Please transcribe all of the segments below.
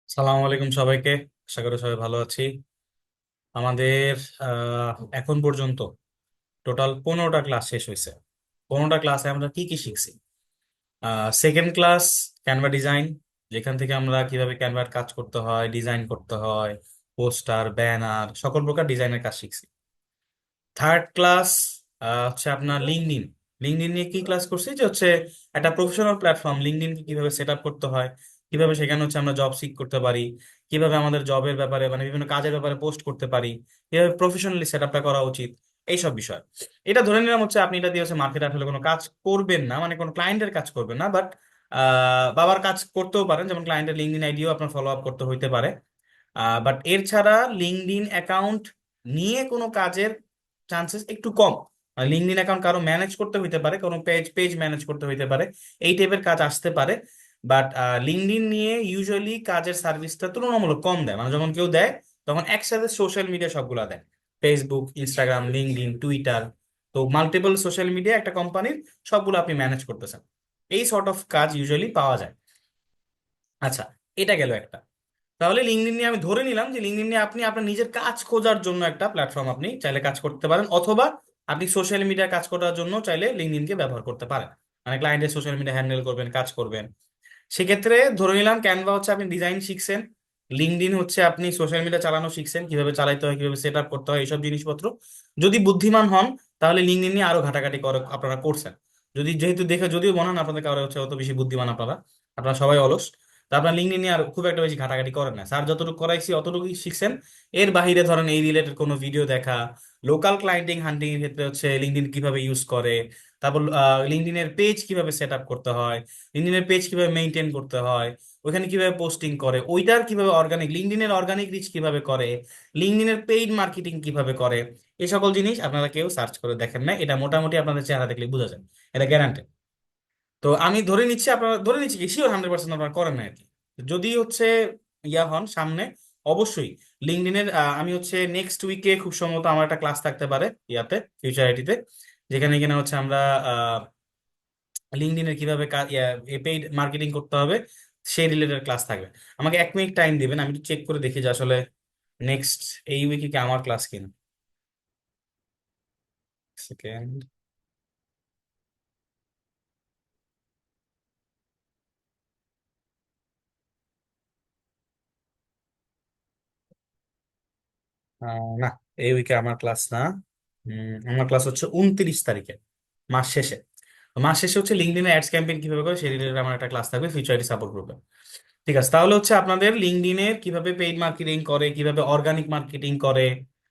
সালাম আলাইকুম সবাইকে। আশা করি সবাই ভালো আছি। আমাদের এখন পর্যন্ত টোটাল 15টা ক্লাস শেষ হয়েছে। 15টা ক্লাসে আমরা কি কি শিখছি? সেকেন্ড ক্লাস ক্যানভা ডিজাইন, যেখান থেকে আমরা কিভাবে ক্যানভার কাজ করতে হয়, ডিজাইন করতে হয়, পোস্টার, ব্যানার, সকল প্রকার ডিজাইনের কাজ শিখছি। থার্ড ক্লাস হচ্ছে আপনার লিঙ্কডইন। লিঙ্কডইন নিয়ে কি ক্লাস করছি যে হচ্ছে একটা প্রফেশনাল প্ল্যাটফর্ম লিঙ্কডইনকে কিভাবে সেট আপ করতে হয়, কিভাবে সেখানে হচ্ছে আমরা জব সিক করতে পারি, কিভাবে আমাদের জবের ব্যাপারে মানে বিভিন্ন কাজের ব্যাপারে পোস্ট করতে পারি, কিভাবে প্রফেশনালি সেট আপটা করা উচিত, এইসব বিষয়। এটা ধরে নিলাম হচ্ছে আপনি এটা দিয়ে হচ্ছে মার্কেটে আসলে কোনো কাজ করবেন না, মানে কোনো ক্লায়েন্টের কাজ করবেন না, বাট বাবার কাজ করতেও পারেন, যেমন ক্লায়েন্টের লিঙ্কডইন আইডিও আপনার ফলো আপ করতে হইতে পারে। বাট এর ছাড়া লিঙ্কডইন অ্যাকাউন্ট নিয়ে কোনো কাজের চান্সেস একটু কম। লিঙ্কডইন অ্যাকাউন্ট কারো ম্যানেজ করতে হইতে পারে, কোনো পেজ পেজ ম্যানেজ করতে হইতে পারে, এই টাইপের কাজ আসতে পারে। বাট লিঙ্কডইন নিয়ে ইউজুয়ালি কাজের সার্ভিসটা তুলনামূলক কম দেয়, মানে যখন কেউ দেয় তখন একসাথে সোশ্যাল মিডিয়া সবগুলা দেয়, ফেসবুক, ইনস্টাগ্রাম, লিঙ্কডইন, টুইটার। তো মাল্টিপল সোশ্যাল মিডিয়া একটা কোম্পানির সবগুলো আপনি ম্যানেজ করতেছেন, এই সর্ট অফ কাজ ইউজুয়ালি পাওয়া যায়। আচ্ছা, এটা গেল একটা। তাহলে লিঙ্কডইন নিয়ে আমি ধরে নিলাম যে লিঙ্কডইন নিয়ে আপনি আপনার নিজের কাজ খোঁজার জন্য একটা প্ল্যাটফর্ম আপনি চাইলে কাজ করতে পারেন, অথবা আপনি সোশ্যাল মিডিয়া কাজ করার জন্য চাইলে লিঙ্কডইনকে ব্যবহার করতে পারেন, মানে ক্লায়েন্টের সোশ্যাল মিডিয়া হ্যান্ডেল করবেন, কাজ করবেন। সেক্ষেত্রে ধরে নিলাম ক্যানভা হচ্ছে আপনি ডিজাইন শিখছেন, লিঙ্কডইন হচ্ছে আপনি সোশ্যাল মিডিয়া চালানো শিখছেন, কিভাবে চালাতে হয়, কিভাবে সেট আপ করতে হয়, এইসব জিনিসপত্র। যদি বুদ্ধিমান হন তাহলে লিঙ্কডইন নিয়ে আরো ঘাটাঘাটি করে আপনারা করছেন। যদি যেহেতু দেখে যদিও মনে হয় না আপনাদের কারো হচ্ছে অত বেশি বুদ্ধিমান, আপনারা আপনারা সবাই অলস, তা আপনার লিঙ্কডইন নিয়ে আর খুব একটা বেশি ঘাটাঘাটি করেন না। স্যার যতটুকু করাইছি অতটুকুই শিখছেন। এর বাইরে ধরেন এই রিলেটেড কোনো ভিডিও দেখা, লোকাল ক্লায়েন্টিং হান্টিং এর ক্ষেত্রে হচ্ছে লিঙ্কডইন কিভাবে ইউজ করে, তারপর লিঙ্কডইনের পেজ কিভাবে সেট আপ করতে হয়, লিঙ্কডইনের পেজ কিভাবে মেনটেন করতে হয়, ওখানে কিভাবে পোস্টিং করে, ওইটার কিভাবে অর্গানিক, লিঙ্কডইনের অর্গানিক রিচ কিভাবে করে, লিঙ্কডইনের পেইড মার্কেটিং কিভাবে করে, এই সকল জিনিস আপনারা কেউ সার্চ করে দেখেন না। এটা মোটামুটি আপনাদের চেহারা দেখলে বোঝা যায়, এটা গ্যারান্টেড। তো আমি ধরে নিচ্ছি আপনারা, ধরে নিচ্ছি কি শিওর 100% আপনারা করেন না আর কি। যদি হচ্ছে ইয়া হন সামনে, অবশ্যই লিঙ্কডইনের আমি হচ্ছে নেক্সট উইকে খুব সম্ভবত আমার একটা ক্লাস থাকতে পারে ইয়াতে, ফিউচার আইটিতে, যেখানে কিনা হচ্ছে আমরা লিঙ্কডইনের কিভাবে পেইড মার্কেটিং করতে হবে সেই রিলেটেড ক্লাস থাকবে। আমাকে 1 মিনিট টাইম দিবেন, আমি একটু চেক করে দেখি যে আসলে নেক্সট এই উইকে কি আমার ক্লাস কিনা। সেকেন্ড। না, এই উইকে আমার ক্লাস না। আমার ক্লাস হচ্ছে 29 তারিখে, মাস শেষে। তো মাস শেষে হচ্ছে লিঙ্কডইনে অ্যাডস ক্যাম্পেইন কিভাবে করে সেই রিলেটেড আমার একটা ক্লাস থাকবে ফিউচারিটি সাপোর্ট গ্রুপে। ঠিক আছে, তাহলে হচ্ছে আপনাদের লিঙ্কডইনে কিভাবে পেইড মার্কেটিং করে, কিভাবে অর্গানিক মার্কেটিং করে,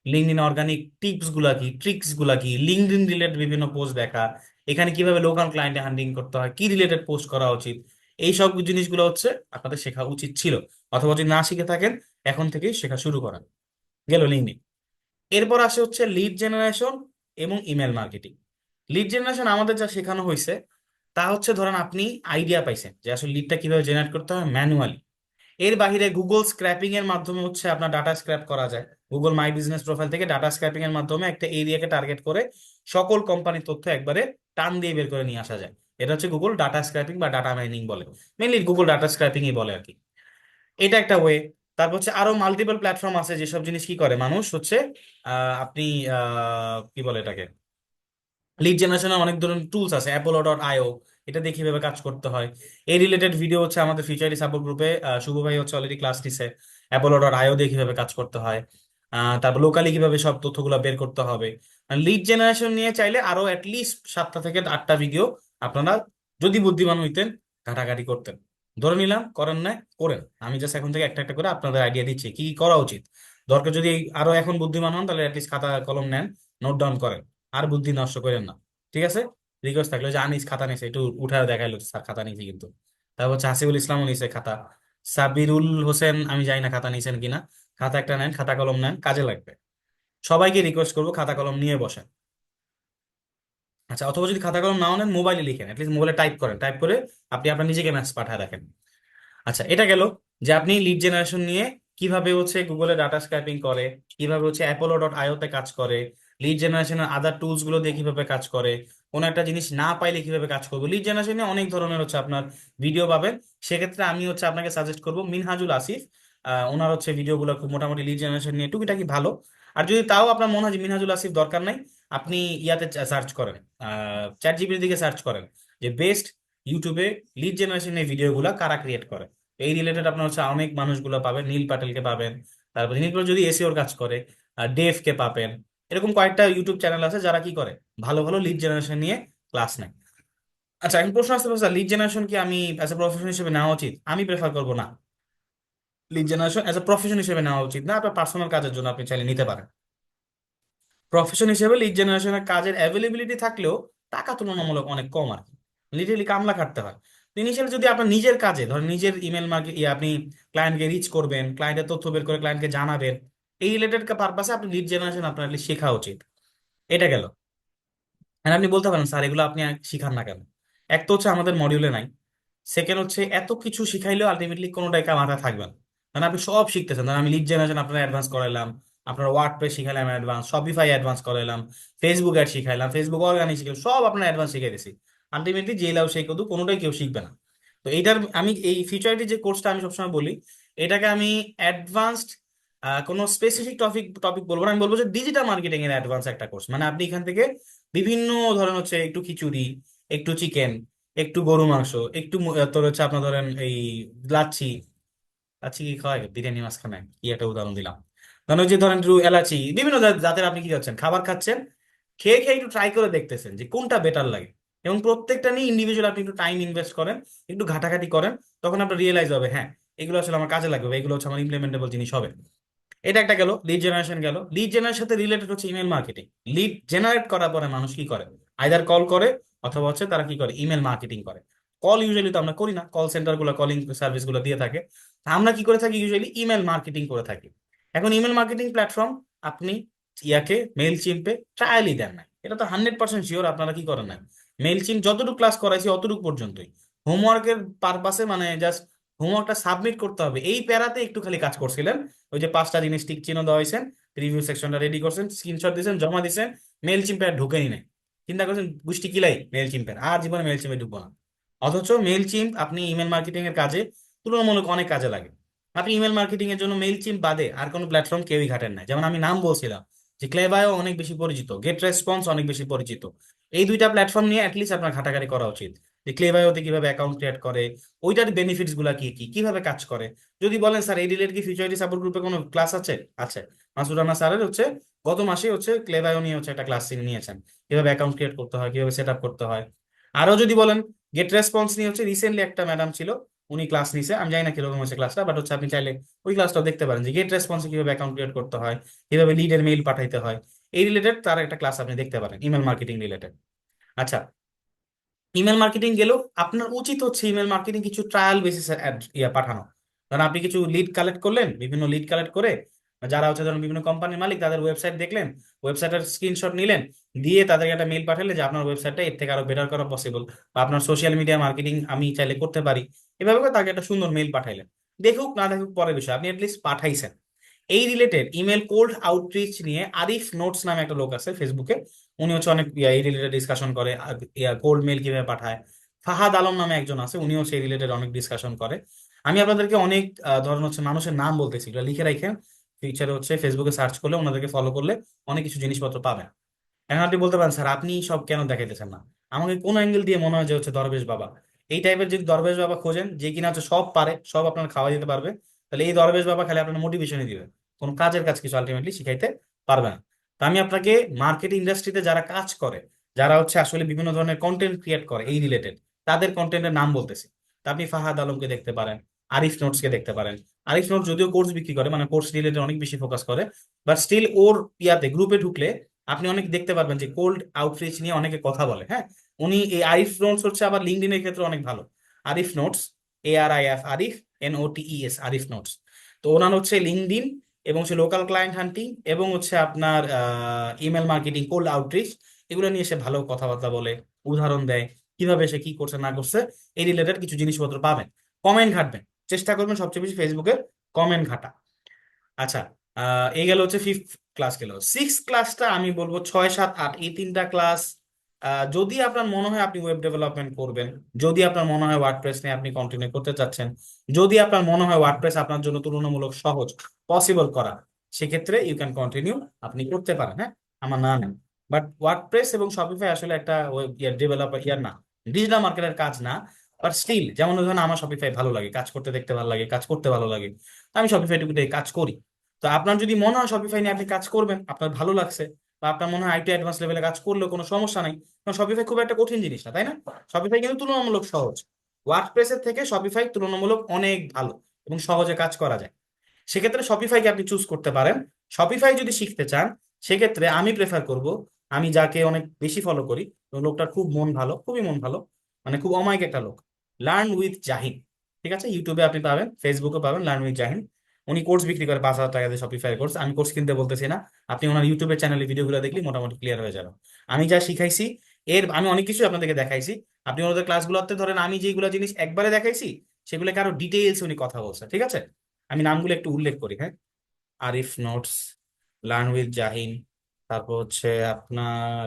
লিঙ্কডইন অর্গানিক টিপস গুলা কি, ট্রিক্স গুলা কি, লিঙ্কডইন রিলেটেড বিভিন্ন পোস্ট দেখা, এখানে কিভাবে লোকাল ক্লায়েন্টে হ্যান্ডলিং করতে হয়, কি রিলেটেড পোস্ট করা উচিত, এই সব জিনিসগুলো হচ্ছে আপনাদের শেখা উচিত ছিল। অথবা যদি না শিখে থাকেন, এখন থেকেই শেখা শুরু করেন। গেল লিঙ্কডইন। এরপর আসে হচ্ছে লিড জেনারেশন এবং ইমেল মার্কেটিং। লিড জেনারেশন আমাদের যা শেখানো হয়েছে তা হচ্ছে ধরেন আপনি আইডিয়া পাইছেন যে আসলে লিডটা কিভাবে জেনারেট করতে হয় ম্যানুয়ালি। এর বাইরে গুগল স্ক্র্যাপিং এর মাধ্যমে হচ্ছে আপনার ডাটা স্ক্র্যাপ করা যায়। গুগল মাই বিজনেস প্রোফাইল থেকে ডাটা স্ক্র্যাপিং এর মাধ্যমে একটা এরিয়াকে টার্গেট করে সকল কোম্পানির তথ্য একবারে টান দিয়ে বের করে নিয়ে আসা যায়। এটা হচ্ছে গুগল ডাটা স্ক্র্যাপিং বা ডাটা মাইনিং বলে, মেনলি গুগল ডাটা স্ক্র্যাপিংই বলে আর কি। এটা একটা ওয়ে। তারপর হচ্ছে আরো মাল্টিপল প্ল্যাটফর্ম আছে যেসব জিনিস কি করে মানুষ হচ্ছে আপনি কি বলে এটাকে, লিড জেনারেশনের অনেক ধরনের টুলস আছে, Apollo.io, এটা দেখে কিভাবে কাজ করতে হয়। এই রিলেটেড ভিডিও হচ্ছে আমাদের ফিউচারি সাপোর্ট গ্রুপে শুভ ভাই হচ্ছে অলরেডি ক্লাস নিছে, Apollo.io দিয়ে কিভাবে কাজ করতে হয়। তারপর লোকালি কিভাবে সব তথ্যগুলো বের করতে হবে। লিড জেনারেশন নিয়ে চাইলে আরো অ্যাটলিস্ট 7টা থেকে 8টা ভিডিও আপনারা যদি বুদ্ধিমান হইতেন ঘাটাঘাটি করতেন। ধরে নিলাম করেন না, করেন। আমি জাস্ট এখন থেকে একটা একটা করে আপনাদের আইডিয়া দিচ্ছি কি কি করা উচিত। দরকার যদি আরো এখন বুদ্ধিমান হন তাহলে অ্যাটলিস্ট খাতা কলম নেন, নোট ডাউন করেন, আর বুদ্ধি নষ্ট করেন না। ঠিক আছে? রিকোয়েস্ট থাকলো যে আনিস খাতা নিছে একটু উঠে দেখাইলো স্যার খাতা নিছে কিন্তু। তারপর হচ্ছে হাসিবুল ইসলামও নিছে খাতা, সাবিরুল হোসেন আমি জানি না খাতা নিছেন কিনা। খাতা একটা নেন, খাতা কলম নেন, কাজে লাগবে। সবাইকে রিকোয়েস্ট করবো খাতা কলম নিয়ে বসেন। আচ্ছা, অথবা যদি খাতা কলম নাও নেন মোবাইলে লিখেন, অ্যাটলিস্ট মোবাইলে টাইপ করেন, টাইপ করে আপনি আপনার নিজেকে ম্যাথস পাঠায় রাখেন। আচ্ছা, এটা গেল যে আপনি লিড জেনারেশন নিয়ে কিভাবে হচ্ছে গুগলে ডাটা স্ক্র্যাপিং করে, কিভাবে হচ্ছে Apollo.io তে কাজ করে, লিড জেনারেশনের আদার টুলস গুলো দিয়ে কিভাবে কাজ করে, কোন একটা জিনিস না পাইলে কিভাবে কাজ করবো। লিড জেনারেশনে অনেক ধরনের হচ্ছে আপনার ভিডিও পাবেন। সেক্ষেত্রে আমি হচ্ছে আপনাকে সাজেস্ট করবো মিনহাজুল আসিফ, ওনার হচ্ছে ভিডিওগুলো খুব মোটামুটি লিড জেনারেশন নিয়ে টুকিটাকি ভালো। আর যদি তাও আপনার মনে হয় যে মিনহাজুল আসিফ দরকার নাই, আপনি ইয়াতে সার্চ করেন, চ্যাট জিপিটির দিকে সার্চ করেন যে বেস্ট ইউটিউবে লিড জেনারেশনের ভিডিওগুলো কারা ক্রিয়েট করে। এই রিলেটেড আপনার হচ্ছে অনেক মানুষগুলো পাবেন, নীল পাটেলকে পাবেন, তারপর নীল পাটেল যদি এসিওর কাজ করে, ডেভ কে পাবেন। এরকম কয়েকটা ইউটিউব চ্যানেল আছে যারা কি করে, ভালো ভালো লিড জেনারেশন নিয়ে ক্লাস নেয়। আচ্ছা, এখন প্রশ্ন আসতে পারছে লিড জেনারেশন কি আমি অ্যাজ এ প্রফেশন হিসেবে নেওয়া উচিত? আমি প্রেফার করবো না। Lead generation as a profession হিসেবে নেওয়া উচিত না, আপনার পার্সোনাল কাজের জন্য আপনি চাইলে নিতে পারেন। প্রফেশন হিসেবে লিড জেনারেশনের কাজের অ্যাভেলেবিলিটি থাকলেও টাকা তুলনামূলক অনেক কম আর কি, লিটারালি কামলা খাটতে হয়। ইনিশিয়ালি যদি আপনার নিজের কাজে ধরেন নিজের ইমেল মার্কেট আপনি ক্লায়েন্টকে রিচ করবেন, ক্লায়েন্টের তথ্য বের করে ক্লায়েন্টকে জানাবেন, এই রিলেটেড পারপাসে আপনি লিড জেনারেশন আপনার at least শেখা উচিত। এটা গেল। আর আপনি বলতে পারেন স্যার এগুলো আপনি শিখান না কেন? এক তো হচ্ছে আমাদের মডিউলে নাই, সেকেন্ড হচ্ছে এত কিছু শিখাইলেও আলটিমেটলি কোনোটাই মাথায় থাকবে না। মানে আপনি সব শিখতেছেন, ধরেন আমি লিড জেনারেশন আপনার অ্যাডভান্স করাইলাম, আপনার ওয়ার্ড প্রেস শিখাইলাম অ্যাডভান্স, শপিফাই অ্যাডভান্স করাইলাম, ফেসবুক অ্যাড শিখাইলাম, ফেসবুক অর্গানিক শিখাইলাম, সব আপনার অ্যাডভান্স শিখাই দিছি। আলটিমেটলি যে লাভ সেই কদু কোনোটাই কেউ শিখবে না। তো এইটার আমি এই ফিউচারিটি যে কোর্সটা আমি সবসময় বলি, এটাকে আমি অ্যাডভান্সড কোনো স্পেসিফিক টপিক টপিক বলবো না, আমি বলবো যে ডিজিটাল মার্কেটিং এর অ্যাডভান্স একটা কোর্স। মানে আপনি এখান থেকে বিভিন্ন ধরেন হচ্ছে একটু খিচুড়ি, একটু চিকেন, একটু গরু মাংস, একটু তোর হচ্ছে আপনার ধরেন এই লাচ্ছি। লাচ্ছি কি খাওয়ায়? বিরিয়ানি মাঝখানে কি একটা উদাহরণ দিলাম। ধরেন ওই যে ধরেন একটু এলাচি, বিভিন্ন জাতের আপনি কি করছেন খাবার খাচ্ছেন, খেয়ে খেয়ে একটু ট্রাই করে দেখতেছেন যে কোনটা বেটার লাগে। এবং প্রত্যেকটা নিয়ে ইন্ডিভিজুয়াল আপনি একটু টাইম ইনভেস্ট করেন, একটু ঘাটাঘাটি করেন, তখন আপনার রিয়েলাইজ হবে হ্যাঁ এগুলো আসলে আমার কাজে লাগবে, এগুলো হচ্ছে আমার ইমপ্লিমেন্টেবল জিনিস হবে। এটা একটা গেল, লিড জেনারেশন গেল। লিড জেনারেশনের সাথে রিলেটেড হচ্ছে ইমেল মার্কেটিং। লিড জেনারেট করার পরে মানুষ কি করে, আইদার কল করে অথবা হচ্ছে তারা কি করে, ইমেল মার্কেটিং করে। কল ইউজুয়ালি তো আমরা করি না, কল সেন্টার গুলো কলিং সার্ভিস গুলো দিয়ে থাকে। আমরা কি করে থাকি, ইউজুয়ালি ইমেল মার্কেটিং করে থাকি। এখন ইমেল মার্কেটিং প্ল্যাটফর্ম আপনি ইয়াকে মেল চিম্পে ট্রায়ালই দেন না, এটা তো 100% শিওর আপনারা কি করেন না। মেল চিম্প যতটুকু ক্লাস করাইছি অতটুকু পর্যন্তই, হোমওয়ার্কের পারপাসে মানে জাস্ট হোমওয়ার্কটা সাবমিট করতে হবে এই প্যারাতে একটু খালি কাজ করছিলেন। ওই যে 5টা জিনিস টিক চিহ্ন দেওয়া হয়েছে, রিভিউ সেকশনটা রেডি করছেন, স্ক্রিনশট দিয়েছেন, জমা দিয়েছেন, মেল চিম্পে আর ঢুকেনি নাই। চিন্তা করছেন গোষ্ঠী কিলাই মেল চিম্পের, আর জীবনে মেল চিম্পে ঢুকবো না। অথচ মেল চিম্প আপনি ইমেল মার্কেটিং এর কাজে তুলনামূলক অনেক কাজে লাগে। আপনি ইমেল মার্কেটিং এর জন্য মেল চিম্প বাদে আর কোনো প্ল্যাটফর্ম কেউই ঘাটেন না। যেমন আমি নাম বলছিলাম যে ক্লেভায়ও অনেক বেশি পরিচিত, গেট রেসপন্স অনেক বেশি পরিচিত। এই দুইটা প্ল্যাটফর্ম নিয়ে অ্যাটলিস্ট আপনার ঘাটাঘাটি করা উচিত যে ক্লেভায়োতে কিভাবে অ্যাকাউন্ট ক্রিয়েট করে, ওইটার বেনিফিটস গুলা কি কি, কিভাবে কাজ করে। যদি বলেন স্যার এই রিলেটেড কি ফিউচারিটি সাপোর্ট গ্রুপে কোনো ক্লাস আছে? আছে। মাসুদ রানা স্যারের হচ্ছে গত মাসে হচ্ছে ক্লেভায়ো নিয়ে হচ্ছে একটা ক্লাস তিনি নিয়েছেন, কিভাবে অ্যাকাউন্ট ক্রিয়েট করতে হয়, কিভাবে সেট আপ করতে হয়। আরো যদি বলেন গেট রেসপন্স নিয়ে হচ্ছে রিসেন্টলি একটা ম্যাডাম ছিল, উনি ক্লাস নিছে, আমি জানি না কিরকম হচ্ছে ক্লাসটা, বাট হচ্ছে আপনি চাইলে ওই ক্লাসটাও দেখতে পারেন যে গেট রেসপন্সে কিভাবে অ্যাকাউন্ট ক্রিয়েট করতে হয়, কিভাবে লিডের মেইল পাঠাইতে হয়, এই রিলেটেড তার একটা ক্লাস আপনি দেখতে পারেন ইমেল মার্কেটিং রিলেটেড। আচ্ছা, ইমেল মার্কেটিং গেলেও আপনার উচিত হচ্ছে ইমেল মার্কেটিং কিছু ট্রায়াল বেসিস ইয়া পাঠানো। ধরেন আপনি কিছু লিড কালেক্ট করলেন, বিভিন্ন লিড কালেক্ট করে যারা হচ্ছে ধরুন বিভিন্ন কোম্পানির মালিক তাদের ওয়েবসাইট দেখলেন, ওয়েবসাইটের স্ক্রিনশট নিলেন, দিয়ে তাদেরকে একটা মেল পাঠালে যে আপনার ওয়েবসাইটটা এর থেকে আরো বেটার করা পসিবল, বা আপনার সোশ্যাল মিডিয়া মার্কেটিং আমি চাইলে করতে পারি। এভাবে করে তাকে একটা সুন্দর মেল পাঠাইলেন, দেখুক না দেখুক পরের বিষয়, আপনি অ্যাটলিস্ট পাঠাইছেন। এই রিলেটেড ইমেল কোল্ড আউটরিচ নিয়ে আরিফ নোটস নামে একটা লোক আছে ফেসবুকে, উনি হচ্ছে অনেক এই রিলেটেড ডিসকাশন করে, কোল্ড মেল কিভাবে পাঠায়। ফাহাদ আলম নামে একজন আছে, উনিও সেই রিলেটেড অনেক ডিসকাশন করে। আমি আপনাদেরকে অনেক ধরনের হচ্ছে মানুষের নাম বলতেছি, এগুলো লিখে রাখেন, ফিউচারে হচ্ছে ফেসবুকে সার্চ করলে ওনাদেরকে ফলো করলে অনেক কিছু জিনিসপত্র পাবেন। এখন আপনি বলতে পারেন স্যার আপনি সব কেন দেখাইতেছেন না? আমাকে কোন অ্যাঙ্গেল দিয়ে মনে হয় যে হচ্ছে দরবেশ বাবা? এই টাইপের যদি দরবেশ বাবা খোঁজেন যে কিনা হচ্ছে সব পারে, সব আপনার খাওয়া দিতে পারবে, তাহলে এই দরবেশ বাবা খালি আপনার মোটিভেশনই দিবে, কোন কাজের কাজ কিছু আলটিমেটলি শিখাইতে পারবে না। তো আমি আপনাকে মার্কেট ইন্ডাস্ট্রিতে যারা কাজ করে, যারা হচ্ছে আসলে বিভিন্ন ধরনের কন্টেন্ট ক্রিয়েট করে এই রিলেটেড, তাদের কন্টেন্টের নাম বলতেছি। তা আপনি ফাহাদ আলমকে দেখতে পারেন, আরিফ নোটসকে দেখতে পারেন। আরিফ নোটস যদিও কোর্স বিক্রি করে, মানে কোর্স রিলেটেড অনেক বেশি ফোকাস করে, বাট স্টিল ওর ইয়াতে গ্রুপে ঢুকলে আপনি অনেক দেখতে পারবেন যে কোল্ড আউটরিচ নিয়ে অনেকে কথা বলে। হ্যাঁ, উনি এই আরিফ নোটস হচ্ছে আবার লিঙ্কডইনের ক্ষেত্রে অনেক ভালো। Arif notes, ARIF, Arif, NOTES, Arif notes. তো ওনার হচ্ছে লিঙ্কডইন এবং হচ্ছে লোকাল ক্লায়েন্ট হান্টিং এবং হচ্ছে আপনার ইমেল মার্কেটিং, কোল্ড আউটরিচ, এগুলো নিয়ে সে ভালো কথাবার্তা বলে, উদাহরণ দেয় কিভাবে সে কি করছে না করছে। এই রিলেটেড কিছু জিনিসপত্র পাবেন। কমেন্ট ঘাটবেন, চেষ্টা করবেন সবচেয়ে বেশি ফেসবুকে কমেন্ট ঘাটা। আচ্ছা, এই গেল হচ্ছে ফিফথ ক্লাস, গেল সিক্স ক্লাসটা আমি বলবো 6, 7, 8 এই তিনটা ক্লাস যদি আপনার মনে হয় আপনি ওয়েব ডেভেলপমেন্ট করবেন, যদি আপনার মনে হয় ওয়ার্ডপ্রেস নিয়ে আপনি কন্টিনিউ করতে চাচ্ছেন, যদি আপনার মনে হয় ওয়ার্ডপ্রেস আপনার জন্য তুলনামূলক সহজ, পসিবল করা, সেক্ষেত্রে ইউ ক্যান কন্টিনিউ, আপনি করতে পারেন, হ্যাঁ, আমার না নেই। বাট ওয়ার্ডপ্রেস এবং শপিফাই আসলে একটা ওয়েব ডেভেলপার না, ডিজিটাল মার্কেটের কাজ না। বাট স্টিল, যেমন ধরেন আমার শপিফাই ভালো লাগে, কাজ করতে দেখতে ভালো লাগে, কাজ করতে ভালো লাগে, আমি শপিফাই টুকুটাই কাজ করি। তো আপনার যদি মনে হয় শপিফাই নিয়ে আপনি কাজ করবেন, আপনার ভালো লাগছে, বা আপনার মনে হয় আইটি অ্যাডভান্স লেভেলে কাজ করলেও কোনো সমস্যা নাই, কারণ শপিফাই খুব একটা কঠিন জিনিস না, তাই না? শপিফাই কিন্তু তুলনামূলক সহজ। ওয়ার্ডপ্রেসের থেকে শপিফাই তুলনামূলক অনেক ভালো এবং সহজে কাজ করা যায়। সেক্ষেত্রে শপিফাইকে আপনি চুজ করতে পারেন। শপিফাই যদি শিখতে চান, সেক্ষেত্রে আমি প্রেফার করব, আমি যাকে অনেক বেশি ফলো করি, লোকটার খুব মন ভালো, খুবই মন ভালো, মানে খুব অমায়িক একটা লোক, লার্ন উইথ জাহিন। ঠিক আছে, ইউটিউবে আপনি পাবেন, ফেসবুকে পাবেন, লার্ন উইথ জাহিন। উনি কোর্স বিক্রি করে 5,000 টাকা দিয়ে, শপিফাই কোর্স। আমি কোর্স কিনতে বলতেছি না, আপনি ওনার ইউটিউবের চ্যানেলে ভিডিওগুলো দেখলে মোটামুটি ক্লিয়ার হয়ে যাবে। আমি যা শিখাইছি, আমি অনেক কিছু আপনাদেরকে দেখাইছি। আপনি ওনাদের ক্লাসগুলোতে ধরেন আমি যেগুলো জিনিস একবারে দেখাইছি, সেগুলোকে আরো ডিটেইলস উনি কথা বলছে। ঠিক আছে, আমি নামগুলো একটু উল্লেখ করি, হ্যাঁ। Arif notes, learn with Jahin, তারপর হচ্ছে আপনার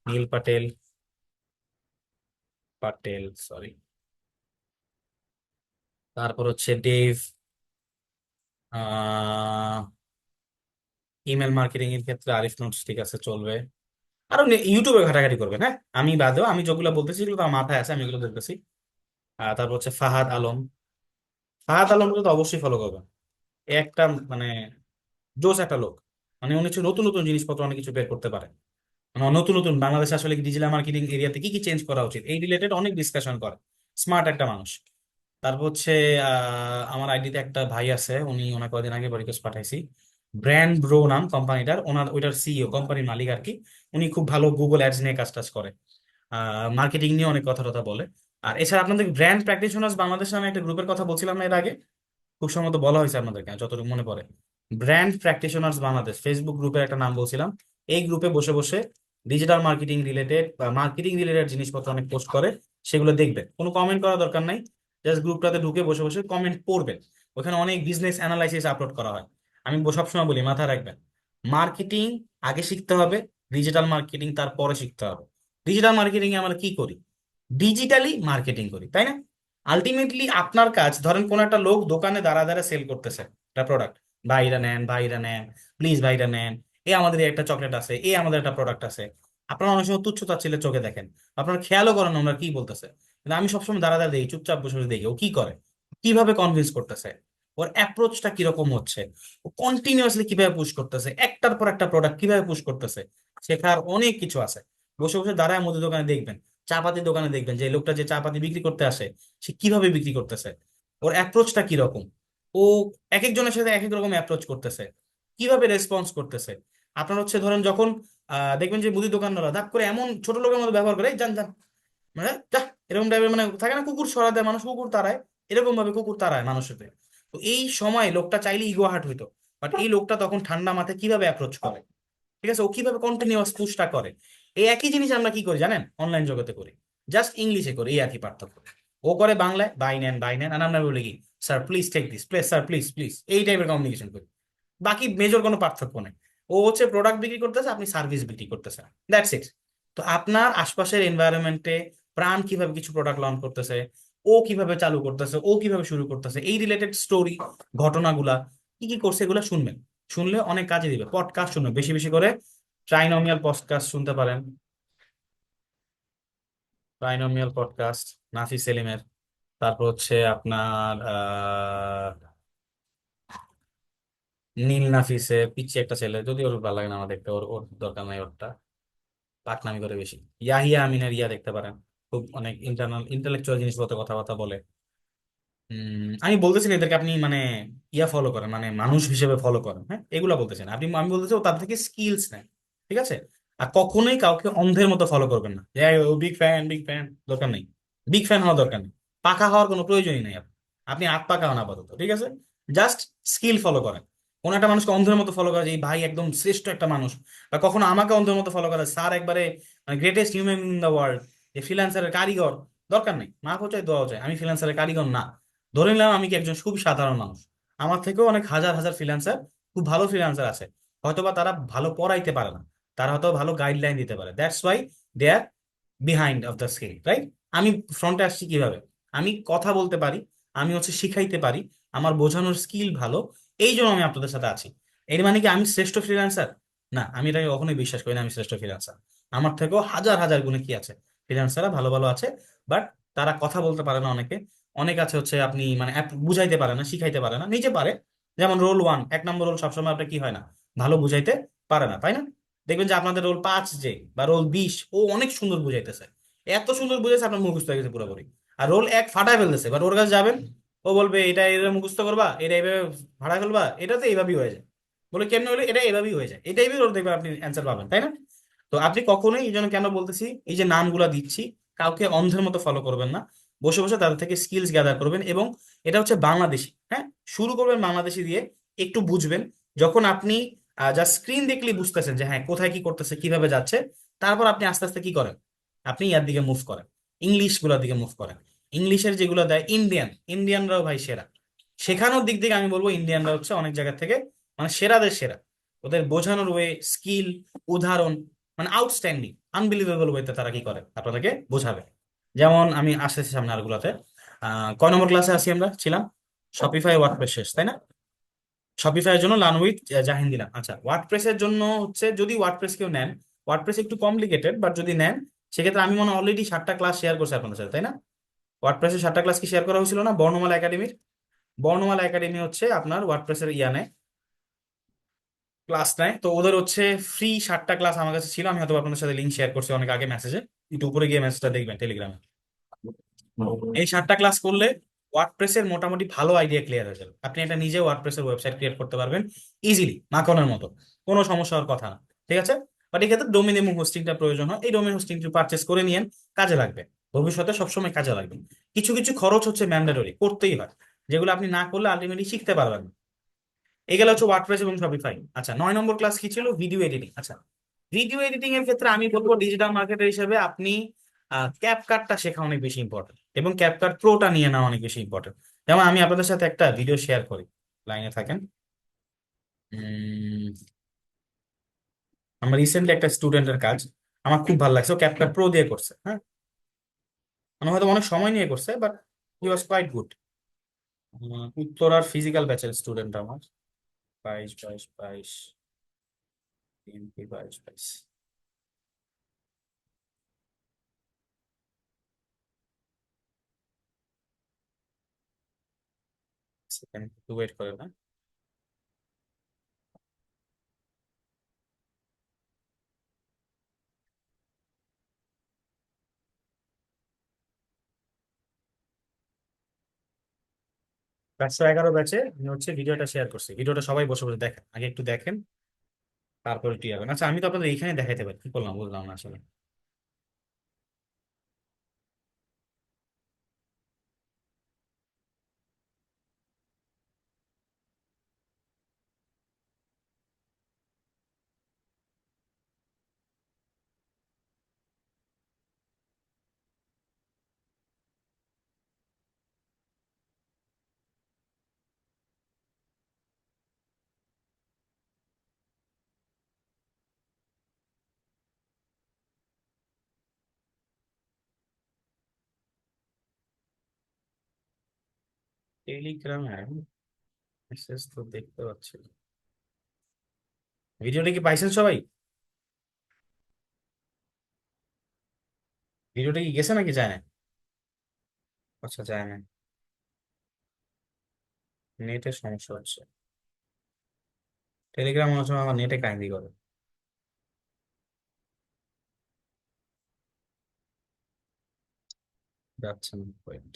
নীল পাটেল, সরি, তারপর হচ্ছে ডেভ, ইমেল মার্কেটিং এর ক্ষেত্রে আরিফ নোটস, ঠিক আছে, চলবে। আরো ইউটিউবে ঘাটাঘাটি করবেন, হ্যাঁ, আমি বাদেও, আমি যেগুলো বলতেছি এগুলো তো আমার মাথায় আছে, আমি এগুলো বলতেছি। তারপর হচ্ছে ফাহাদ আলম, ফাহাদ আলমকে তো অবশ্যই ফলো করবেন। এ একটা মানে জোস একটা লোক, মানে উনি হচ্ছে নতুন নতুন জিনিসপত্র অনেক কিছু বের করতে পারে। মানে নতুন নতুন বাংলাদেশে আসলে ডিজিটাল মার্কেটিং এরিয়াতে কি কি চেঞ্জ করা উচিত, এই রিলেটেড অনেক ডিসকাশন করে। স্মার্ট একটা মানুষ। তারপর হচ্ছে আমার আইডিতে একটা ভাই আছে, ওনাকে কয়েকদিন আগে রিকোয়েস্ট পাঠাইছি। ব্র্যান্ড ব্রো নাম কোম্পানিটার, ওইটার সিইও, কোম্পানির মালিক আর কি। উনি খুব ভালো গুগল অ্যাডস নিয়ে কাজ টাজ করে, মার্কেটিং নিয়ে অনেক কথা টথা বলে। আর এছাড়া আপনাদের ব্র্যান্ড প্র্যাকটিশনার্স বাংলাদেশ নামে একটা গ্রুপের কথা বলছিলাম না এর আগে, খুব সম্ভবত বলা হয়েছে আপনাদেরকে যতটুকু মনে পড়ে। ব্র্যান্ড প্র্যাকটিশনার্স বাংলাদেশ ফেসবুক গ্রুপের একটা নাম বলছিলাম। এই গ্রুপে বসে বসে ডিজিটাল মার্কেটিং রিলেটেড বা মার্কেটিং রিলেটেড জিনিসপত্র অনেক পোস্ট করে, সেগুলো দেখবেন, কোনো কমেন্ট করার দরকার নাই, জাস্ট গ্রুপটাতে ঢুকে বসে বসে কমেন্ট পড়বেন। ওখানে অনেক বিজনেস অ্যানালাইসিস আপলোড করা হয়। আমি সবসময় বলি, মাথায় রাখবেন, মার্কেটিং আগে শিখতে হবে, ডিজিটাল মার্কেটিং তারপরে শিখতে হবে। ডিজিটাল মার্কেটিং এ আমরা কি করি? ডিজিটালি মার্কেটিং করি, তাই না? আলটিমেটলি আপনার কাজ, ধরেন কোন একটা লোক দোকানে দাঁড়া দাঁড়া সেল করতেছে একটা প্রোডাক্ট, ভাইরা নেন, ভাইরা নেন, প্লিজ ভাইরা নেন, এ আমাদের একটা চকলেট আছে, এ আমাদের একটা প্রোডাক্ট আছে। আপনারা অনেক সময় তুচ্ছ তাচ্ছিল্যের চোখে দেখেন, আপনারা খেয়ালও করেন না ওনারা কি বলতেছে। কিন্তু আমি সবসময় দাঁড়া দাঁড়া দেখি, চুপচাপ বসে বসে দেখি ও কি করে, কিভাবে কনভিন্স করতেছে, ওর অ্যাপ্রোচটা কিরকম হচ্ছে, ও কন্টিনিউয়াসলি কিভাবে পুশ করতেছে, একটার পর একটা প্রোডাক্ট কিভাবে পুশ করতেছে। শেখার অনেক কিছু আছে। বসে বসে দাঁড়ায় মুদি দোকানে দেখবেন, চা পাতির দোকানে দেখবেন, যে লোকটা যে চা পাতি বিক্রি করতে আসে, সে কিভাবে বিক্রি করতেছে, ওর অ্যাপ্রোচটা কিরকম, ও এক একজনের সাথে এক এক রকম অ্যাপ্রোচ করতেছে, কিভাবে রেসপন্স করতেছে। আপনার হচ্ছে ধরেন যখন দেখবেন যে মুদি দোকানদাররা দাপ করে এমন ছোট লোকের মতো ব্যবহার করে, "এই যান যান", মানে যা, এরকম টাইপের, মানে থাকে না কুকুর সরা দেয় মানুষ, কুকুর তাড়ায়, এরকম ভাবে কুকুর তাড়ায় মানুষের। তো এই সময় লোকটা চাইলে ইগো হার্ট হইতো, বাট এই লোকটা তখন ঠান্ডা মাথায় কিভাবে অ্যাপ্রোচ করে, ঠিক আছে, ও কিভাবে কন্টিনিউয়াস পুশটা করে। এই একই জিনিস আমরা কি করি জানেন, অনলাইন জগতে করি, জাস্ট ইংলিশে করি, এই আর কি পার্থক্য। ও করে বাংলায় বাই নেন বাই নেন, আর আমরা বলি কি, sir please take this, please sir please please, এই টাইপের কমিউনিকেশন করি। বাকি মেজর কোনো পার্থক্য নেই। ও হচ্ছে প্রোডাক্ট বিক্রি করতেছে, আপনি সার্ভিস বিক্রি করতেছেন, দ্যাটস ইট। তো আপনার আশপাশের এনভায়রনমেন্টে প্রাণ কিভাবে কিছু প্রোডাক্ট লঞ্চ করতেছে, ও কিভাবে চালু করতেছে, ও কিভাবে শুরু করতেছে, এই রিলেটেড স্টোরি, ঘটনাগুলা, কি কি করছে, এগুলো শুনবেন। শুনলে অনেক কাজে দিবে। পডকাস্ট শুনবেন বেশি বেশি করে, ট্রাইনোমিয়াল পডকাস্ট শুনতে পারেন, ট্রাইনোমিয়াল পডকাস্ট, নাফি সেলিমের। তারপর হচ্ছে আপনার নীল নাফিসে, পিচ্ছি একটা ছেলে, যদি ওর ভালো লাগে না আমার দেখতে, ওর ওর দরকার নাই, ওরটা পাকনামি করে বেশি। ইয়াহিয়া আমিনের দেখতে পারেন, খুব অনেক ইন্টালেকচুয়াল জিনিসপত্র কথাবার্তা বলে। আমি বলতেছি না এদেরকে আপনি মানে ফলো করেন, মানে মানুষ হিসেবে ফলো করেন, হ্যাঁ, এগুলা বলতেছেন আপনি, আমি বলতেছি ও তার থেকে স্কিলস নেন। ঠিক আছে, আর কখনোই কাউকে অন্ধের মতো ফলো করবেন না, যে ও বিগ ফ্যান বিগ ফ্যান, দরকার নেই। বিগ ফ্যান হওয়ার দরকার নেই, পাকা হওয়ার কোনো প্রয়োজনই নেই। আপনি আত পাকা হন আপাতত, ঠিক আছে। জাস্ট স্কিল ফলো করেন। কোন একটা মানুষকে অন্ধের মতো ফলো করা, যে এই ভাই একদম শ্রেষ্ঠ একটা মানুষ, বা কখনো আমাকে অন্ধের মতো ফলো করা, স্যার একবারে মানে greatest human in the world, যে ফ্রিল্যান্সারের কারিগর, দরকার নেই। মাফও চাই, দোয়াও চাই, আমি ফ্রিল্যান্সারের কারিগর না। ধরে নিলাম আমি কি একজন খুব সাধারণ মানুষ, আমার থেকেও অনেক হাজার হাজার ফ্রিল্যান্সার, খুব ভালো ফ্রিল্যান্সার আছে, হয়তোবা তারা ভালো পড়াইতে পারে না, তারা হয়তো ভালো গাইডলাইন দিতে পারে, that's why they are behind of the skill, right? আমি ফ্রন্টে আসছি কিভাবে? আমি কথা বলতে পারি, আমি হচ্ছে শিখাইতে পারি, আমার বোঝানোর স্কিল ভালো, এই জন্য আমি আপনাদের সাথে আছি। এর মানে কি আমি শ্রেষ্ঠ ফ্রিল্যান্সার? না, আমি এটাকে কখনোই বিশ্বাস করি না আমি শ্রেষ্ঠ ফ্রিল্যান্সার। আমার থেকেও হাজার হাজার গুণে কি আছে, ফ্রিল্যান্সাররা ভালো ভালো আছে। বাট তারা কথা বলতে পারে না অনেকে। অনেক আছে হচ্ছে আপনি মানে বুঝাইতে পারে না, শিখাইতে পারে না, নিজে পারে। যেমন রোল 1, 1 নম্বর রোল সবসময় আপনার কি হয় না, ভালো বুঝাইতে পারে না, তাই না? দেখবেন যে আপনাদের রোল 5 যে বা রোল 20 ও অনেক সুন্দর বুঝাইতেছে, এত সুন্দর বুঝেছে আপনার মুখস্থ হয়ে গেছে পুরোপুরি। আর রোল 1 ফাটায় ফেলতেছে, বাট ওর কাছে যাবেন, ও বলবে এটা এটা মুখস্থ করবা, এটা এইভাবে ফাটায় ফেলবা, এটা তো এইভাবেই হয়ে যায়। বলে কেমনে হলে এটা এভাবেই হয়ে যায়, এটাই ওর দেখবেন আপনি অ্যান্সার পাবেন, তাই না? তো আপনি কখনোই, এই জন্য কেন বলতেছি, এই যে নামগুলা দিচ্ছি, কাউকে অন্ধের মতো ফলো করবেন না। বসে বসে তাদের থেকে স্কিলস গ্যাদার করবেন। এবং এটা হচ্ছে বাংলাদেশি, হ্যাঁ, শুরু করবেন বাংলাদেশি দিয়ে, একটু বুঝবেন। যখন আপনি যা স্ক্রিন দেখলেই বুঝতেছেন যে হ্যাঁ কোথায় কি করতেছে কিভাবে যাচ্ছে, তারপর আপনি আস্তে আস্তে কি করেন, আপনি ইয়ার দিকে মুভ করেন, ইংলিশ গুলোর দিকে মুভ করেন। ইংলিশের যেগুলো দেয় ইন্ডিয়ানরাও ভাই সেরা। শেখানোর দিক থেকে আমি বলবো ইন্ডিয়ানরা হচ্ছে অনেক জায়গা থেকে মানে সেরাদের সেরা। ওদের বোঝানোর ওয়ে, স্কিল, উদাহরণ, মানে আউটস্ট্যান্ডিং, আনবিলিভেবল ওয়েতে তারা কি করে আপনাদেরকে বোঝাবে। যেমন আমি আসতেছি সামনে আরগুলাতে। কয় নম্বর ক্লাসে আছি আমরা ছিলাম? শপিফাই ওয়ার্ডপ্রেস শেষ, তাই না? শপিফাই এর জন্য লার্ন উইথ জাহিন দিলাম। আচ্ছা, ওয়ার্ডপ্রেসের জন্য হচ্ছে যদি ওয়ার্ডপ্রেস কেউ নেন, ওয়ার্ডপ্রেস একটু কমপ্লিকেটেড, বাট যদি নেন সেক্ষেত্রে আমি মনে অলরেডি 7টা ক্লাস শেয়ার করছি আপনাদের সাথে, তাই না? ওয়ার্ডপ্রেসের 7টা ক্লাস কি শেয়ার করা হয়েছিল না বর্ণমালা একাডেমির? বর্ণমালা একাডেমি হচ্ছে আপনার ওয়ার্ডপ্রেসের নেয়, ক্লাস নেয়। তো ওদের হচ্ছে ফ্রি 7টা ক্লাস আমার কাছে ছিল, আমি হয়তো আপনাদের সাথে লিঙ্ক শেয়ার করছি অনেক আগে মেসেজে, একটু উপরে গিয়ে মেসেজটা দেখবেন টেলিগ্রামে। এই 7টা ক্লাস করলে ওয়ার্ডপ্রেসের মোটামুটি ভালো আইডিয়া ক্লিয়ার হয়ে যাবে। আপনি একটা নিজে ওয়ার্ডপ্রেসের ওয়েবসাইট ক্রিয়েট করতে পারবেন ইজিলি, মাখনের মতো, কোনো সমস্যা হওয়ার কথা না। ঠিক আছে? বাট এক্ষেত্রে ডোমেন এবং হোস্টিংটা প্রয়োজন হয়, এই ডোমেন হোস্টিংটি পারচেস করে নিয়েন, কাজে লাগবে, ভবিষ্যতে সবসময় কাজে লাগবে। কিছু কিছু খরচ হচ্ছে ম্যান্ডেটরি, করতেই হয়, যেগুলো আপনি না করলে আলটিমেটলি শিখতে পারবেন না। এগুলো হচ্ছে ওয়ার্ডপ্রেস এবং শপিফাই। আচ্ছা, 9 নম্বর ক্লাস কি ছিল? Video editing. আচ্ছা, ভিডিও এডিটিং এর ক্ষেত্রে আমি বলবো ডিজিটাল মার্কেটার হিসেবে আপনি ক্যাপকাটটা শেখা অনেক বেশি ইম্পর্টেন্ট, এবং ক্যাপকাট প্রোটা নিয়ে নেওয়া অনেক বেশি ইম্পর্টেন্ট। যেমন আমি আপনাদের সাথে একটা ভিডিও শেয়ার করি, লাইনে থাকেন। উম, আমার রিসেন্টলি একটা স্টুডেন্টের কাজ আমার খুব ভালো লাগছে, ও ক্যাপকাট প্রো দিয়ে করছে, হ্যাঁ, মানে হয়তো অনেক সময় নিয়ে করছে, but he was quite good. উত্তরার ফিজিক্যাল ব্যাচের স্টুডেন্ট আমার, 22 22 22, বিএনপি 22 22। সেকেন্ড একটু ওয়েট করে না। ব্যাচটা 11 ব্যাচে আমি হচ্ছে ভিডিওটা শেয়ার করছি, ভিডিওটা সবাই বসে বসে দেখেন, আগে একটু দেখেন, তারপরে টি হবেন। আচ্ছা, আমি তো আপনাদের এইখানে দেখাইতে পারি, কি করলাম বুঝলাম না আসলে। টেলিগ্রামে মেসেজ তো দেখতে পাচ্ছি না। ভিডিওটা কি পাইছেন সবাই? ভিডিওটা কি গেছে নাকি যায় না? আচ্ছা, যায় না, নেটের সমস্যা হচ্ছে। টেলিগ্রাম মনে হচ্ছে আমার নেটে কাহিনী করে, যাচ্ছে না পয়েন্ট।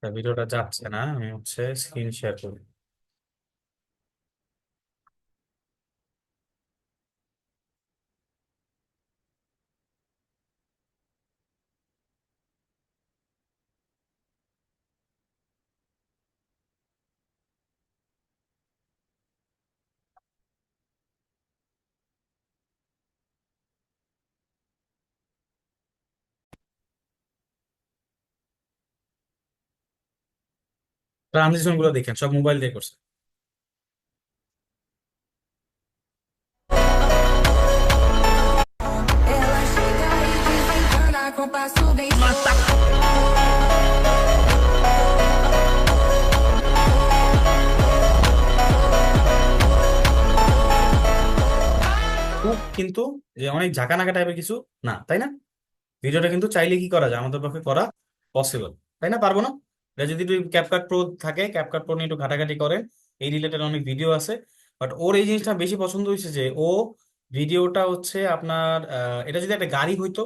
ভিডিওটা যাচ্ছে না, আমি হচ্ছে স্ক্রিন শেয়ার করি। ট্রানজিশন গুলো দেখেন সব মোবাইল দিয়ে করছে। Ela chega e vem sentando a compasso bem খুব কিন্তু যে অনেক ঝাঁকানাকা টাইপের কিছু না, তাই না? ভিডিওটা কিন্তু চাইলে কি করা যায়, আমাদের পক্ষে করা পসিবল, তাই না? পারবো না? এটা যদি একটু ক্যাপকাট প্রো থাকে, ক্যাপকাট প্রো নিয়ে একটু ঘাটাঘাটি করেন, এই রিলেটেড অনেক ভিডিও আছে। বাট ওর এই জিনিসটা বেশি পছন্দ হয়েছে যে ও ভিডিওটা হচ্ছে আপনার এটা যদি একটা গাড়ি হইতো,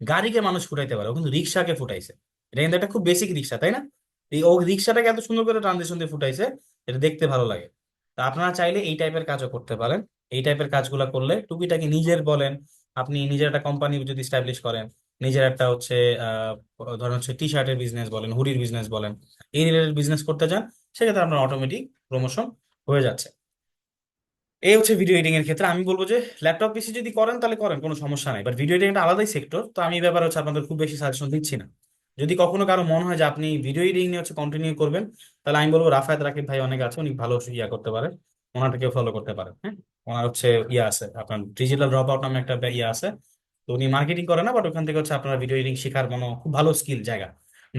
গাড়িকে মানুষ ফুটাইতে পারে, ও কিন্তু রিক্সাকে ফুটাইছে। এটা কিন্তু একটা খুব বেসিক রিক্সা, তাই না? এই ও রিক্সাটাকে এত সুন্দর করে ট্রানজিশন দিয়ে ফুটাইছে, এটা দেখতে ভালো লাগে। তা আপনারা চাইলে এই টাইপের কাজও করতে পারেন। এই টাইপের কাজগুলো করলে টুকিটাকি নিজের বলেন, আপনি নিজের একটা কোম্পানি যদি স্টাবলিশ করেন, নিজের একটা হচ্ছে আহ ধরেন হচ্ছে টি শার্টের বিজনেস বলেন, হুডির বিজনেস বলেন, এই রিলেটেড বিজনেস করতে চান, সেক্ষেত্রে আপনার অটোমেটিক প্রমোশন হয়ে যাচ্ছে। এই হচ্ছে ভিডিও এডিটিং এর ক্ষেত্রে আমি বলবো যে ল্যাপটপ পিসি যদি করেন তাহলে করেন, কোনো সমস্যা নাই। বাট ভিডিও এডিটিং একটা আলাদাই সেক্টর, তো আমি এই ব্যাপারে হচ্ছে আপনাদের খুব বেশি সাজেশন দিচ্ছি না। যদি কখনো কারো মনে হয় যে আপনি ভিডিও এডিটিং নিয়ে হচ্ছে কন্টিনিউ করবেন, তাহলে আমি বলবো রাফায়েত রাকিব ভাই অনেক আছে, উনি ভালো ইয়া করতে পারে, ওনাটাকে ফলো করতে পারেন। হ্যাঁ, ওনার হচ্ছে ইয়া আছে, আপনার ডিজিটাল ড্রপ আউট নামে একটা ইয়া আছে। তো উনি মার্কেটিং করে না, বাট ওখান থেকে হচ্ছে আপনার ভিডিও এডিটিং শেখার মনে খুব ভালো স্কিল জায়গা,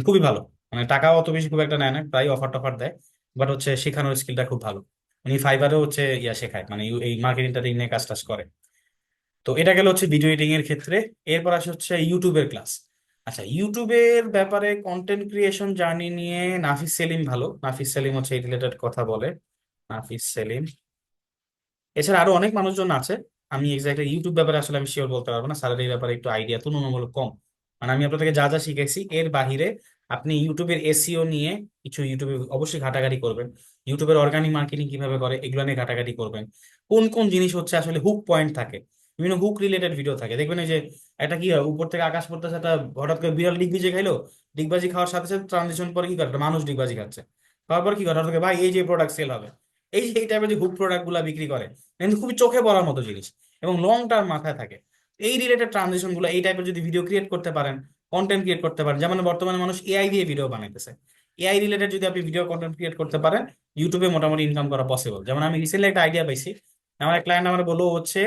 খুবই ভালো। মানে টাকাও অত বেশি খুব একটা নেয় না, প্রায় অফার টফার দেয়, বাট হচ্ছে শেখানোর স্কিলটা খুব ভালো। উনি ফাইবারও হচ্ছে ইয়া শেখায়, মানে এই মার্কেটিংটা নিয়ে কাজ টাজ করে। তো এটা গেল হচ্ছে ভিডিও এডিটিং এর ক্ষেত্রে। এরপর আসে হচ্ছে ইউটিউবের ক্লাস। আচ্ছা, ইউটিউবের ব্যাপারে কন্টেন্ট ক্রিয়েশন জার্নি নিয়ে নাফিস সেলিম ভালো, নাফিস সেলিম হচ্ছে এই রিলেটেড কথা বলে। নাফিস সেলিম, এছাড়া আরো অনেক মানুষজন আছে। আমি এক্স্যাক্টলি ইউটিউব ব্যাপারে আসলে আমি শিওর বলতে পারবো না, স্যালারির ব্যাপারে একটু আইডিয়া তুলনামূলক কম। মানে আমি আপনাদেরকে যা যা শিখেছি এর বাহিরে আপনি ইউটিউবের এসইও নিয়ে কিছু ইউটিউবে অবশ্যই ঘাটাঘাটি করবেন। ইউটিউবের অর্গানিক মার্কেটিং কিভাবে করে এগুলো নিয়ে ঘাটাঘাটি করবেন। কোন কোন জিনিস হচ্ছে আসলে হুক পয়েন্ট থাকে, বিভিন্ন হুক রিলেটেড ভিডিও থাকে, দেখবেন এই যে একটা কি হয়, উপর থেকে আকাশ পড়তেছে, একটা হঠাৎ করে বিড়াল ডিগবাজি খাইলো, ডিগবাজি খাওয়ার সাথে সাথে ট্রানজিশন পরে কি করে একটা মানুষ ডিগবাজি খাচ্ছে, খাওয়ার পর কি করে হঠাৎ করে ভাই এই যে প্রোডাক্ট সেল হবে, এই টাইপের যে হুক প্রোডাক্ট গুলা বিক্রি করে, কিন্তু খুবই চোখে পড়ার মতো জিনিস এবং লং টার্ম মাথায় থাকে। এই রিলেটেড ট্রানজিশন গুলো এই টাইপের যদি ভিডিও ক্রিয়েট করতে পারেন, কন্টেন্ট ক্রিয়েট করতে পারেন, যেমন বর্তমানে মানুষ এআই দিয়ে ভিডিও বানাইতেছে, এআই রিলেটেড যদি আপনি ভিডিও কন্টেন্ট ক্রিয়েট করতে পারেন, ইউটিউবে মোটামুটি ইনকাম করা পসিবল। যেমন আমি রিসেন্টলি একটা আইডিয়া পাইছি, আমার এক ক্লায়েন্ট আমার বললো হচ্ছে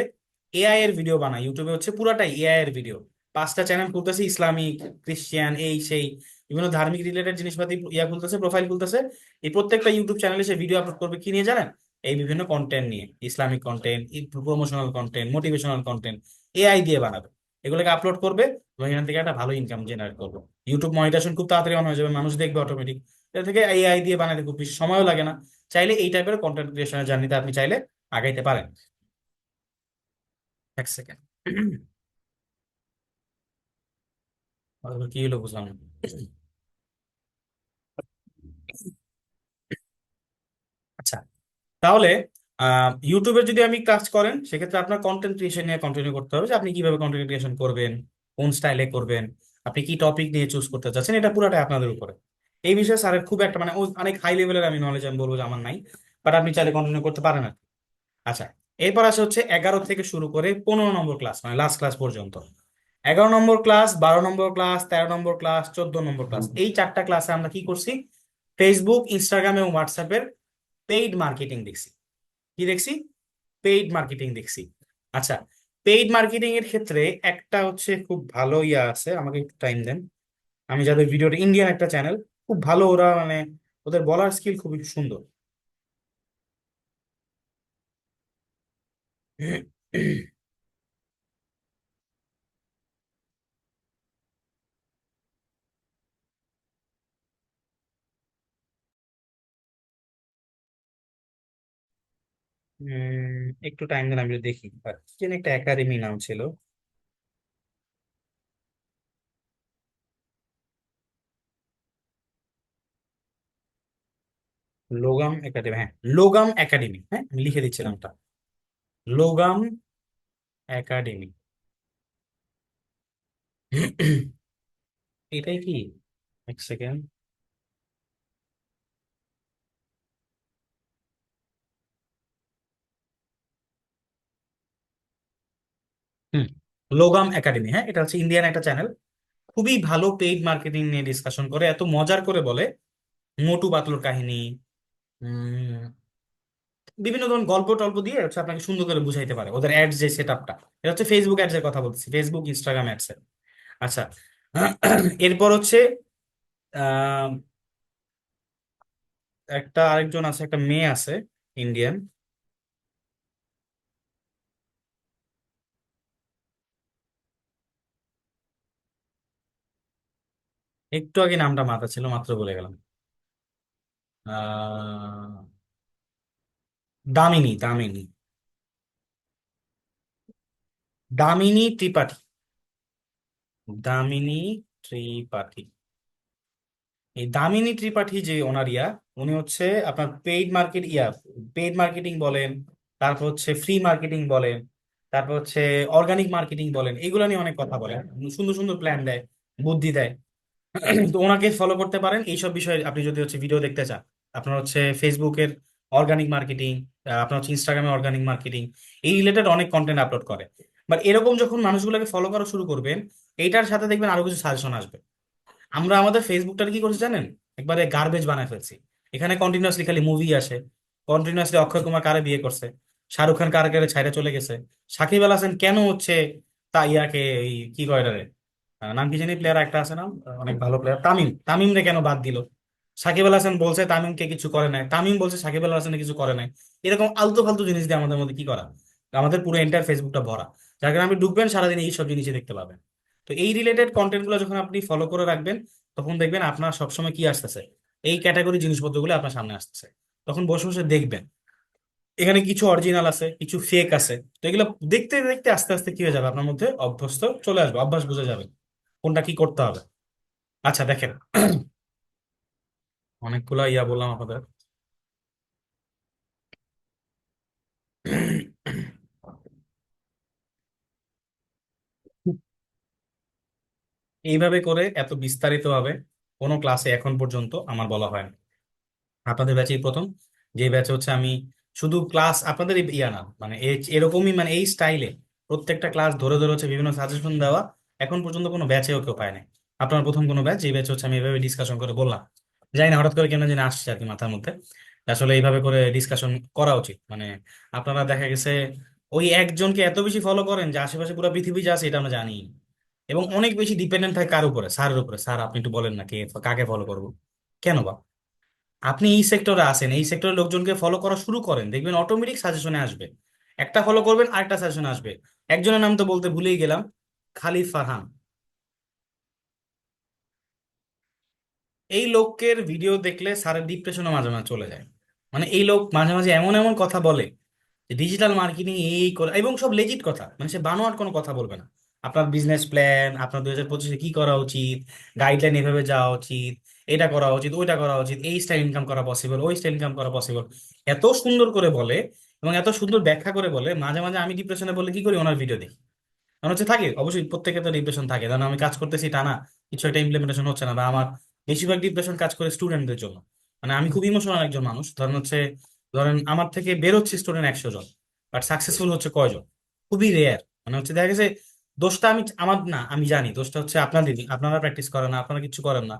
এআই এর ভিডিও বানাই ইউটিউবে, হচ্ছে পুরাটাই এআই এর ভিডিও, 5টা চ্যানেল খুলতেছে, ইসলামিক, ক্রিশ্চিয়ান, এই সেই বিভিন্ন ধার্মিক রিলেটেড জিনিসপাতি ইয়া খুলতেছে, প্রোফাইল খুলতেছে। এই প্রত্যেকটা ইউটিউব চ্যানেলে সে ভিডিও আপলোড করবে কি নিয়ে জানেন? এই বিভিন্ন কন্টেন্ট নিয়ে, Islamic content, promotional content, motivational content, AI দিয়ে বানাবে, এগুলোকে আপলোড করবে এবং এখান থেকে একটা ভালো ইনকাম জেনারেট করবে। ইউটিউব মনিটাইজেশন খুব তাড়াতাড়ি অন হয়ে যাবে, মানুষ দেখবে অটোমেটিক। এটা থেকে এআই দিয়ে বানাতে খুব বেশি সময়ও লাগে না। চাইলে এই টাইপের কন্টেন্ট ক্রিয়েশনের জার্নিতে আপনি চাইলে আগাইতে পারেন। এক সেকেন্ড, কি হলো বুঝলাম না। আচ্ছা, তাহলে ইউটিউবে যদি আমি কাজ করেন, সেক্ষেত্রে আপনার কন্টেন্ট ক্রিয়েশন নিয়ে কন্টিনিউ করতে হবে, যে আপনি কিভাবে কন্টেন্ট ক্রিয়েশন করবেন, কোন স্টাইলে করবেন, আপনি কি টপিক নিয়ে চুজ করতে চাচ্ছেন, এটা পুরোটাই আপনাদের উপরে। এই বিষয়ে স্যারের খুব একটা মানে অনেক হাই লেভেলের আমি নলেজ আমি বলবো যে আমার নাই, বাট আপনি চাইলে কন্টিনিউ করতে পারেন আর কি। আচ্ছা, এরপর আসে হচ্ছে 11 থেকে শুরু করে 15 নম্বর ক্লাস, মানে লাস্ট ক্লাস পর্যন্ত। 11 নম্বর ক্লাস, 12 নম্বর ক্লাস, 13 নম্বর ক্লাস, 14 নম্বর ক্লাস, এই 4টা ক্লাসে আমরা কি করছি? ফেসবুক, ইনস্টাগ্রাম এবং হোয়াটসঅ্যাপের পেইড মার্কেটিং দেখছি। কি দেখছি? পেইড মার্কেটিং দেখছি। আচ্ছা, পেইড মার্কেটিং এর ক্ষেত্রে একটা হচ্ছে খুব ভালো ইয়া আছে, আমাকে একটু টাইম দেন। আমি যাদের ভিডিওটা, ইন্ডিয়ান একটা চ্যানেল, খুব ভালো ওরা, মানে ওদের বলার স্কিল খুবই সুন্দর। একটু টাইম দেন, আমি একটু দেখি। কি যেন একটা একাডেমি নাম ছিল, লোগাম একাডেমি, হ্যাঁ, লোগাম একাডেমি, হ্যাঁ আমি লিখে দিচ্ছিলাম ওটা, লোগাম একাডেমি। এটাই কি? এক সেকেন্ড। হুম, লোগাম একাডেমি, হ্যাঁ এটা হচ্ছে ইন্ডিয়ান একটা চ্যানেল, খুবই ভালো পেইড মার্কেটিং নিয়ে ডিসকাশন করে, এত মজার করে বলে মোটু পাতলুর কাহিনী, উম, বিভিন্ন ধরনের গল্প টল্প দিয়ে হচ্ছে আপনাকে সুন্দর করে বুঝাইতে পারে ওদের অ্যাডস যে সেট আপটা। এটা হচ্ছে ফেসবুক অ্যাডস এর কথা বলছি, ফেসবুক ইনস্টাগ্রাম অ্যাডস এর। আচ্ছা, এরপর হচ্ছে আহ একটা আরেকজন আছে, একটা মেয়ে আছে ইন্ডিয়ান, একটু আগে নামটা মাথা ছিল, মাত্র বলে গেলাম। আহ দামিনী, দামিনী, দামিনী ত্রিপাঠী, দামিনী ত্রিপাঠী। এই দামিনী ত্রিপাঠী যে ওনার উনি হচ্ছে আপনার পেইড মার্কেটিং বলেন, তারপর হচ্ছে ফ্রি মার্কেটিং বলেন, তারপর হচ্ছে অর্গানিক মার্কেটিং বলেন, এগুলো নিয়ে অনেক কথা বলেন, সুন্দর সুন্দর প্ল্যান দেয়, বুদ্ধি দেয়। তো ওনাকে ফলো করতে পারেন এইসব বিষয়ে। আপনি যদি হচ্ছে ভিডিও দেখতে চান, আপনার হচ্ছে ফেসবুকের অর্গানিক মার্কেটিং, আপনার হচ্ছে ইনস্টাগ্রামে অর্গানিক মার্কেটিং, এই রিলেটেড অনেক কন্টেন্ট আপলোড করে। বাট এরকম যখন মানুষগুলোকে ফলো করা শুরু করবেন, এইটার সাথে দেখবেন আরো কিছু সাজেশন আসবে। আমরা আমাদের ফেসবুকটাকে কি করছি জানেন, একবারে গার্বেজ বানায় ফেলছি। এখানে কন্টিনিউয়াসলি খালি মুভি আসে, কন্টিনিউয়াসলি অক্ষয় কুমার কারে বিয়ে করছে, শাহরুখ খান কারে কারে ছাইড়া চলে গেছে, সাকিব আল হাসান কেন হচ্ছে তা ইয়াকে এই কি কয় রে, নাম কি জানি, প্লেয়ার একটা আছে না, অনেক ভালো প্লেয়ার, তামিম, তামিম রে কেন বাদ দিল। সাকিব আল হাসান বলছে তামিমকে কিছু করে নাই, তামিম বলছে সাকিব আল হাসান কিছু করে নাই। এরকম আলতু ফালতু জিনিস দিয়ে আমাদের মধ্যে কি করা, আমাদের পুরো এন্টার ফেসবুকটা ভরা। যার কারণে আপনি ঢুকবেন সারাদিন এই সব জিনিসই দেখতে পাবেন। তো এই রিলেটেড কন্টেন্ট গুলো যখন আপনি ফলো করে রাখবেন, তখন দেখবেন আপনার সবসময় কি আসতেছে, এই ক্যাটাগরি জিনিসপত্রগুলো আপনার সামনে আসতেছে। তখন বসে বসে দেখবেন এখানে কিছু অরিজিনাল আছে, কিছু ফেক আছে। তো এগুলো দেখতে দেখতে আস্তে আস্তে কি হয়ে যাবে, আপনার মধ্যে অভ্যস্ত চলে আসবে, অভ্যাস বুঝে যাবে কোনটা কি করতে হবে। আচ্ছা দেখেন, অনেকগুলা বললাম আপনাদের। এইভাবে করে এত বিস্তারিত ভাবে কোনো ক্লাসে এখন পর্যন্ত আমার বলা হয় না। আপনাদের ব্যাচেই প্রথম, যে ব্যাচে হচ্ছে আমি শুধু ক্লাস আপনাদের না মানে এরকমই মানে এই স্টাইলে প্রত্যেকটা ক্লাস ধরে ধরে হচ্ছে বিভিন্ন সাজেশন দেওয়া, এখন পর্যন্ত কোনো ব্যাচেও কেউ পায় নাই। আপনার প্রথম কোনো ব্যাচ, যে ব্যাচ হচ্ছে আমি এভাবে ডিসকাশন করে বললাম। জানি না হঠাৎ করে কেন জানি আসছে আর কি মাথার মধ্যে, আসলে এইভাবে করে ডিসকাশন করা উচিত। মানে আপনারা দেখা গেছে ওই একজনকে এত বেশি ফলো করেন যে আশেপাশে পুরো পৃথিবী যা আছে এটা আমরা জানি, এবং অনেক বেশি ডিপেন্ডেন্ট থাকে কার উপরে, স্যারের উপরে। স্যার আপনি একটু বলেন না কে কাকে ফলো করবো, কেন বা? আপনি এই সেক্টরে আছেন, এই সেক্টরের লোকজনকে ফলো করা শুরু করেন, দেখবেন অটোমেটিক সাজেশনে আসবে। একটা ফলো করবেন আরেকটা সাজেশন আসবে। একজনের নাম তো বলতে ভুলেই গেলাম, খালিদ ফারহান। এই লোকের ভিডিও দেখলে স্যারের ডিপ্রেশনও মাঝে মাঝে চলে যায়। মানে এই লোক মাঝে মাঝে এমন এমন কথা বলে যে ডিজিটাল মার্কেটিং এই করে, এবং সব লেজিট কথা, মানে সে বানোয়াট কোনো কথা বলবে না। আপনার বিজনেস প্ল্যান, আপনার 2025-এ কি করা উচিত, গাইডলাইন এভাবে যাওয়া উচিত, এটা করা উচিত, ওইটা করা উচিত, এই স্টাইল ইনকাম করা পসিবল, ওই স্টাইল ইনকাম করা পসিবল, এত সুন্দর করে বলে এবং এত সুন্দর ব্যাখ্যা করে বলে। মাঝে মাঝে আমি ডিপ্রেশনে বলে কি করি, ওনার ভিডিও দেখি। কারণ হচ্ছে থাকে অবশ্যই প্রত্যেকের তো ডিপ্রেশন থাকে, কারণ আমি কাজ করতেছি টানা, কিছু একটা ইমপ্লিমেন্টেশন হচ্ছে না, বা আমার বেশিরভাগ ডিপ্রেশন কাজ করে স্টুডেন্টদের জন্য। মানে আমি খুব ইমোশনাল একজন মানুষ, ধরেন আমার থেকে বের হচ্ছে স্টুডেন্ট 100 জন, বাট সাকসেসফুল হচ্ছে কয়জন, খুবই রেয়ার। মানে হচ্ছে দেখা গেছে দোষটা আমি আমার না, আমি জানি দোষটা হচ্ছে আপনাদের, আপনারা প্র্যাকটিস করেন না, আপনারা কিছু করেন না।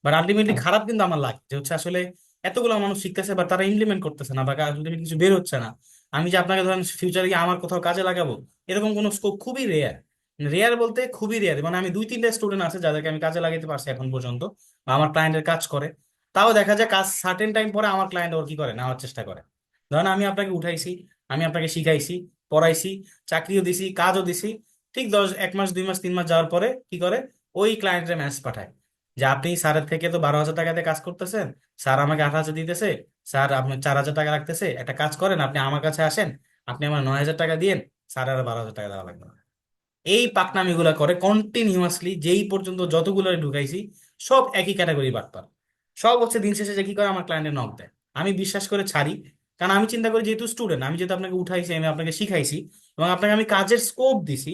বাট আলটিমেটলি খারাপ কিন্তু আমার লাগে যে হচ্ছে আসলে এতগুলো মানুষ শিখতেছে বা তারা ইমপ্লিমেন্ট করতেছে না, বা আলটিমেটলি কিছু বের হচ্ছে না। আমি যে আপনাকে ধরেন ফিউচারে গিয়ে আমার কোথাও কাজে লাগাবো, এরকম কোনো স্কোপ খুবই রেয়ার। রেয়ার বলতে খুবই রেয়ার, মানে আমি 2-3টা স্টুডেন্ট আছে যাদেরকে আমি কাজে লাগাতে পারছি এখন পর্যন্ত, বা আমার ক্লায়েন্টের কাজ করে। তাও দেখা যায় কাজ সার্টেন টাইম পরে আমার ক্লায়েন্ট ওর কি করে, নেওয়ার চেষ্টা করে। ধরেন আমি আপনাকে উঠাইছি, আমি আপনাকে শিখাইছি, পড়াইছি, চাকরিও দিছি, কাজও দিছি। ঠিক 1 মাস 2 মাস 3 মাস যাওয়ার পরে কি করে, ওই ক্লায়েন্টের মেসেজ পাঠায় যে আপনি স্যারের থেকে তো 12,000 টাকাতে কাজ করতেছেন, স্যার আমাকে 8,000 দিতেছে, স্যার আপনি 4,000 টাকা রাখতেছে, একটা কাজ করেন আপনি আমার কাছে আসেন, আপনি আমার 9,000 টাকা দিয়েন, স্যার আর 12,000 টাকা দেওয়া লাগবে না। এই পাকনামি গুলা করে কন্টিনিউয়াসলি, যেই পর্যন্ত যতগুলো ঢুকাইছি সব একই ক্যাটাগরি বাটপার। সব হচ্ছে দিন শেষে যে কি করে, আমার ক্লায়েন্টের নক দেয়, আমি বিশ্বাস করে ছাড়ি। কারণ আমি চিন্তা করি যেহেতু স্টুডেন্ট, আমি যেহেতু আপনাকে উঠাইছি, আমি আপনাকে শিখাইছি এবং আপনাকে আমি কাজের স্কোপ দিছি,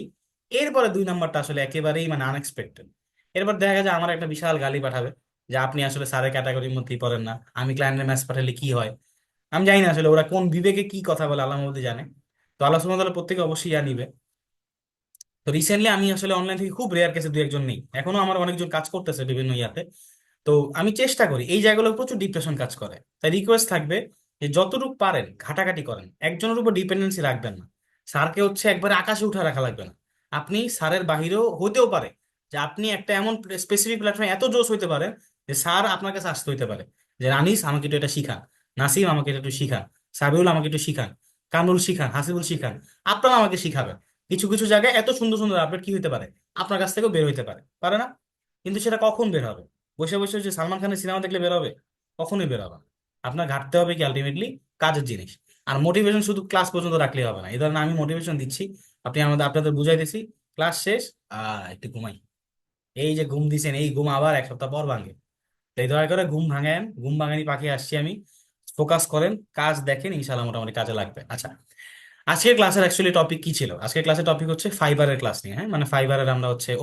এরপরে 2 নাম্বারটা আসলে একেবারেই মানে আনএক্সপেক্টেড। এরপর দেখা যায় আমার একটা বিশাল গালি পাঠাবে যে আপনি আসলে স্যারের ক্যাটাগরির মধ্যেই পড়েন না, আমি ক্লায়েন্টের ম্যাচ পাঠালে কি হয়। আমি জানি না আসলে ওরা কোন বিবেকে কি কথা বলে, আল্লাহ মধ্যে জানে। তো আল্লাহ সুবহানাহু ওয়া তাআলা প্রত্যেকে অবশ্যই নিবে। তো রিসেন্টলি আমি আসলে অনলাইন থেকে খুব রেয়ার কেসে 2-1 জন নেই, এখনো আমার অনেকজন কাজ করতেছে বিভিন্ন ইয়াতে। তো আমি চেষ্টা করি, এই জায়গাগুলো প্রচুর ডিপ্রেশন কাজ করে, তাই রিকোয়েস্ট থাকবে যে যতটুকু পারেন ঘাটাঘাটি করেন, একজনের উপর ডিপেন্ডেন্সি রাখবেন না। স্যারকে হচ্ছে একবারে আকাশে উঠে রাখা লাগবে না। আপনি স্যারের বাহিরেও হতেও পারে যে আপনি একটা এমন স্পেসিফিক প্ল্যাটফর্মে এত জোশ হইতে পারে যে স্যার আপনার কাছে আসতে হইতে পারে যে আনিস আমাকে একটু এটা শিখান, নাসিম আমাকে এটা একটু শিখান, সাবিউল আমাকে একটু শিখান, কামরুল শিখান, হাসিবুল শিখান, আপনারা আমাকে শিখাবেন। কিছু কিছু জায়গায় এত সুন্দর সুন্দর আপডেট কি হইতে পারে, আপনার কাছ থেকেও বের হইতে পারে, পারে না? কিন্তু সেটা কখন বের হবে? বসে বসে যে সালমান খানের সিনেমা দেখলে বের হবে? কখনোই বের হবে না। আপনার ঘাটতে হবে কি আলটিমেটলি কাজের জিনিস। আর মোটিভেশন শুধু ক্লাস পর্যন্ত রাখলেই হবে না। এই ধরেন আমি মোটিভেশন দিচ্ছি, আপনি আপনাদের বুঝাইতেছি, ক্লাস শেষ, একটু ঘুমাই, এই যে ঘুম দিছেন এই ঘুম আবার 1 সপ্তাহ পর ভাঙে। তাই দয়া করে ঘুম ভাঙেন, ঘুম ভাঙানি পাখি আসছি আমি। ফোকাস করেন, কাজ দেখেন, ইনশাল্লাহ মোটামুটি কাজে লাগবে। আচ্ছা, আজকের ক্লাসের অ্যাকচুয়ালি টপিক কি ছিল? আজকের ক্লাসের টপিক হচ্ছে ফাইবারের ক্লাস নিয়ে, হ্যাঁ, মানে ফাইবারের আমরা হচ্ছে